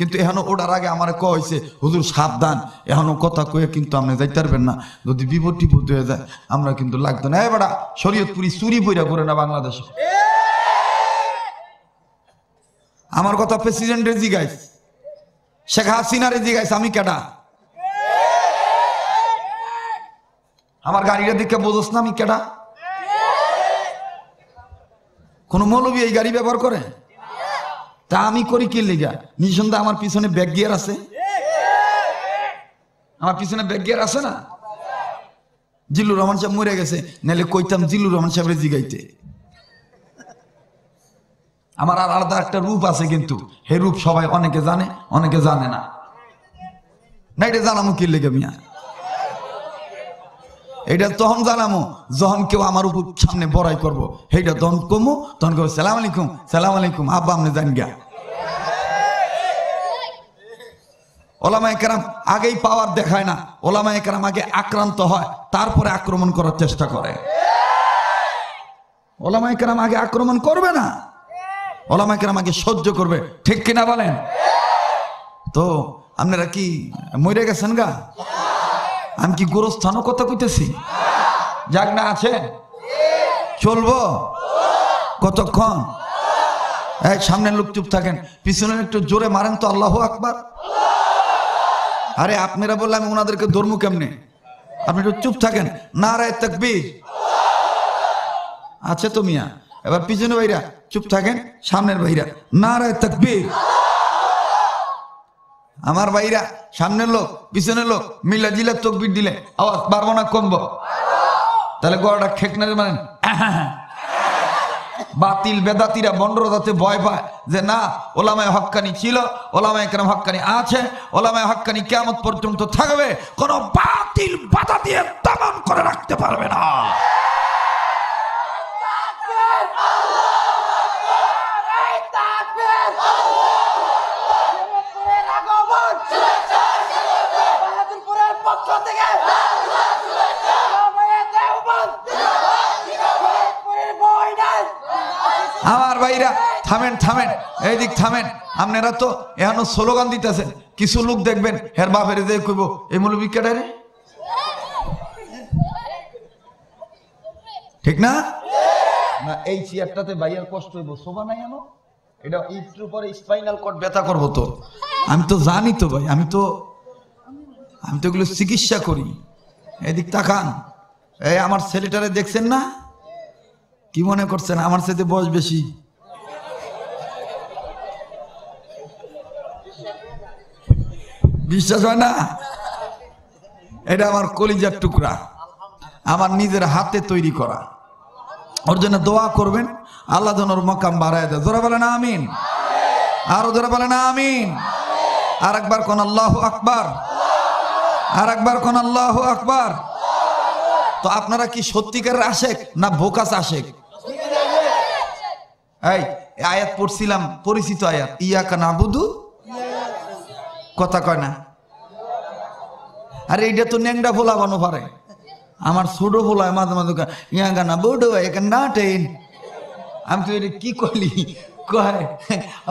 কিন্তু এখনো ওটার আগে আমার কইছে হুজুর সাবধান, এখনো কথা কয়ে কিন্তু আপনি যাইতে পারবেন না, যদি বিপদ টিপদ হয়ে যায় আমরা কিন্তু লাগতো না। এবারে শরীয়তপুরি চুরি বইরা করে না বাংলাদেশে। আমার কথা প্রেসিডেন্টের জিগাইছে, শেখ হাসিনারে জিগাইছে আমি কেডা? আমার গাড়িটা দেখে বোঝস না আমি কেডা? কোন মৌলবী এই গাড়ি ব্যবহার করে? তা আমি করি কি লিগা? নিঃসন্দেহে আমার পিছনে ব্যাক গিয়ার আছে, আমার পিছনে ব্যাক গিয়ার আছে না? জিল্লুর রহমান সাহেব মরে গেছে, নাহলে কইতাম জিল্লুর রহমান সাহেবের জিগাইতে। আমার আর আলাদা একটা রূপ আছে, কিন্তু হে রূপ সবাই অনেকে জানে অনেকে জানে না। না এটা জানামো কি লেগে মিয়া? এটা তখন জানামো যখন কেউ আমার উপর সামনে বড়াই করবো, সেইটা তখন কমো, তখন কেউ সালাম আলাইকুম সালাম আলাইকুম আব্বা আপনি জান গিয়া। ওলামায়ে কেরাম আগেই পাওয়ার দেখায় না, ওলামায়ে কেরাম আগে আক্রান্ত হয় তারপরে আক্রমণ করার চেষ্টা করে। ওলামায়ে কেরাম আগে আক্রমণ করবে না, ওলামায়ে কেরাম আগে সহ্য করবে, ঠিক কিনা বলেন? তো আপনারা কি মরে গেছেন গা? আমি কি গোরস্থানও কথা কইতেছি? যাক না আছে চলবো কতক্ষণ? এই সামনের লোক চুপ থাকেন, পিছনের একটু জোরে মারেন তো আল্লাহু আকবার। আরে আপনারা বললে আমি ওনাদেরকে ধর্ম কেমনে? আপনি একটু চুপ থাকেন। নারায়ে তাকবীর আছে তো মিয়া? এবার পিছনে ভাইরা চুপ থাকেন, সামনের ভাইরা নারায়ে তাকবীর। আমার ভাইরা সামনের লোক পিছনের লোক মিলা জিলা তাকবীর দিলে আওয়াজ বাড়বো না কমবো? তাহলে গলাটা খেকনারে মানেন। বাতিল বেদাতিরা বন্ডরা যাতে ভয় পায় যে না ওলামায়ে হক্কানি ছিল, ওলামায়ে কেরাম হক্কানি আছে, ওলামায়ে হক্কানি কিয়ামত পর্যন্ত থাকবে, কোন বাতিল বাধা দিয়ে দমন করে রাখতে পারবে না। আমার ভাইরা থামেন থামেন, এইদিক থামেন। আপনারা তো এখনো স্লোগান দিতেছেন, কিছু লোক দেখবেন হের বাপের যে কইব এই মৌলবি কেডা রে? ঠিক না? না এই চেয়ারটাতে ভাইয়ার কষ্ট হইব, শোভা নাই এমন। এটা একটু পরে স্পাইনাল কর্ড ব্যথা করবো তো। আমি তো জানি তো ভাই, আমি তো এগুলো চিকিৎসা করি। এদিক তাকান, এই আমার ছেলেটারে দেখছেন না? কি মনে করছেন আমার সাথে বয়স বেশি? বিশ্বাস হয় না? এটা আমার কলিজার টুকরা, আমার নিজের হাতে তৈরি করা। ওর জন্য দোয়া করবেন, আল্লাহ যেন ওর মকাম বাড়ায় দেয়। জোরে বলেন আমিন, আরো জোরে বলেন আমিন। আর একবার কোন আল্লাহু আকবার, আর একবার কোন আল্লাহু আকবার। তো আপনারা কি সত্যিকারের আশেক না বোকাস আশেক? এই আয়াত পড়ছিলাম, পরিচিত আয়াত, ইয়াকা নাবুদু, কথা কয় না? আরে এইটা তো ন্যাংডা ভোলা বানো পারে, আমার ছোট ভোলায় মাঝে মাঝে ইয়াকা নাবুদু এখানে না টেন। আমি তো এটা কি করলি কয়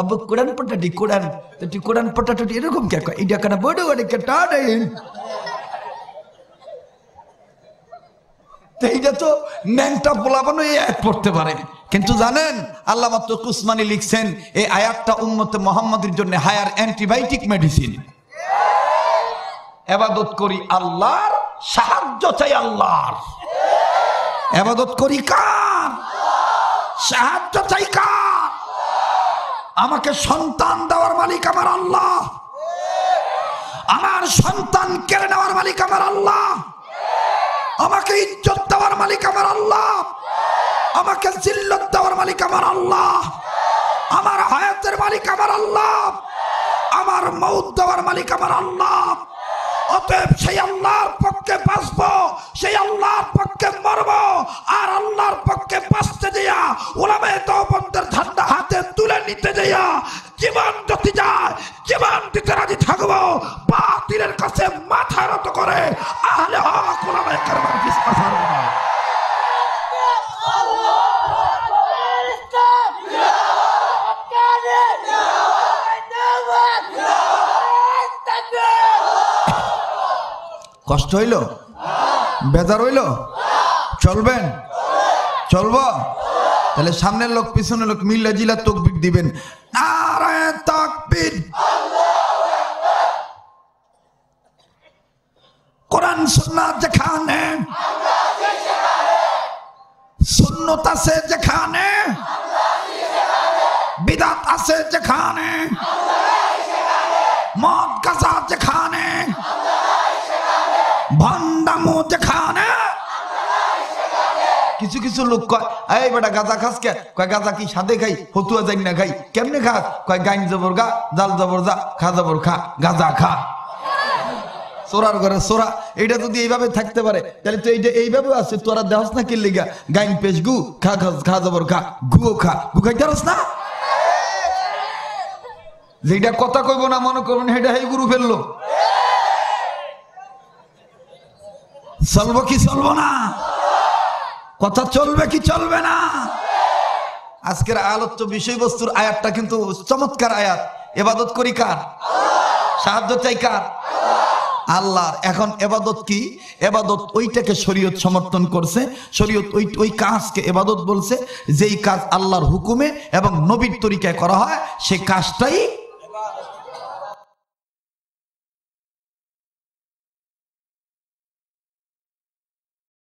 আব্বু কোরআন পটাটি কোরআন, তো তুই কোরআন পটাটি এরকম কে কয়? এটা কেন বড় বড় কে টাটেন? এইটা তো ন্যাংটা পোলাবানো এই আয়াত পড়তে পারে। কিন্তু জানেন আল্লামা তকি উসমানী লিখছেন এই আয়াতটা উম্মতে মুহাম্মাদের জন্য হায়ার অ্যান্টিবায়োটিক মেডিসিন। ইবাদত করি আল্লাহর, সাহায্য চাই আল্লাহর। ইবাদত করি কার? সাহায্য চাই কার? আমাকে সন্তান দেওয়ার মালিক আমার আল্লাহ, আমার সন্তান কেড়ে নেওয়ার মালিক আমার আল্লাহ, আমাকে ইজ্জত দেওয়ার মালিক আমার আল্লাহ, আমাকে জিল্লত দেওয়ার মালিক আমার আল্লাহ, আমার হায়াতের মালিক আমার আল্লাহ, আমার মউত দেওয়ার মালিক আমার আল্লাহ। অতএব সেই আল্লাহর পক্ষে বাঁচবো, সেই আল্লাহর পক্ষে মরবো, আর আল্লাহর পক্ষে বাঁচতে যাইয়া উলামায়ে দেওবন্দের ঝান্ডা হাতে তুলে নিতে যাইয়া জীবন যদি যায় জীবন দিতে রাজি থাকবো, বাতিলের কাছে মাথা নত করে আহলে হক উলামায়ে কেরামের বিশ্বাস হারবো না। কষ্ট হইল, বেজার হইল, চলবেন, চলবো? তাহলে সামনের লোক পিছনের লোক মিল্লা জিলা তাকবীর দিবেন। নারায়ে তাকবীর। কোরআন সুন্নাত যেখানে, সুন্নত আছে যেখানে, বিদআত আছে যেখানে, মদ গাঁজা যেখানে, ভণ্ডামো যেখানে। কিছু কিছু লোক কয় এই বেটা গাঁজা খাস কে? কয় গাঁজা কি সাদে খাই, ফতুয়া যাই না খাই। কেমনে খাস? কয় গাইন জবর গা, জাল জবর যা, খা জবর খা, গাঁজা খা। চোরার ঘরে চোরা। এটা যদি এইভাবে থাকতে পারে তাহলে তো এইটা এইভাবে আছে। তোরা দেহস না কি লিগা? গাইন পেশ গু, খা খা জবর খা, গুও খা, গু খাইতে পারস না? যেটা কথা কইব না মনে করবেন সেটা এই গুরু ফেললো। চলবো কি চলবো না? কথা চলবে কি চলবে না? আজকের আলোচ্য বিষয়বস্তুর আয়াতটা কিন্তু চমৎকার আয়াত। ইবাদত করি কার? সাহায্য চাই কার? আল্লাহর। এখন ইবাদত কি? ইবাদত ওইটাকে শরীয়ত সমর্থন করছে। শরীয়ত ওই কাজকে ইবাদত বলছে যেই কাজ আল্লাহর হুকুমে এবং নবীর তরিকায় করা হয়, সেই কাজটাই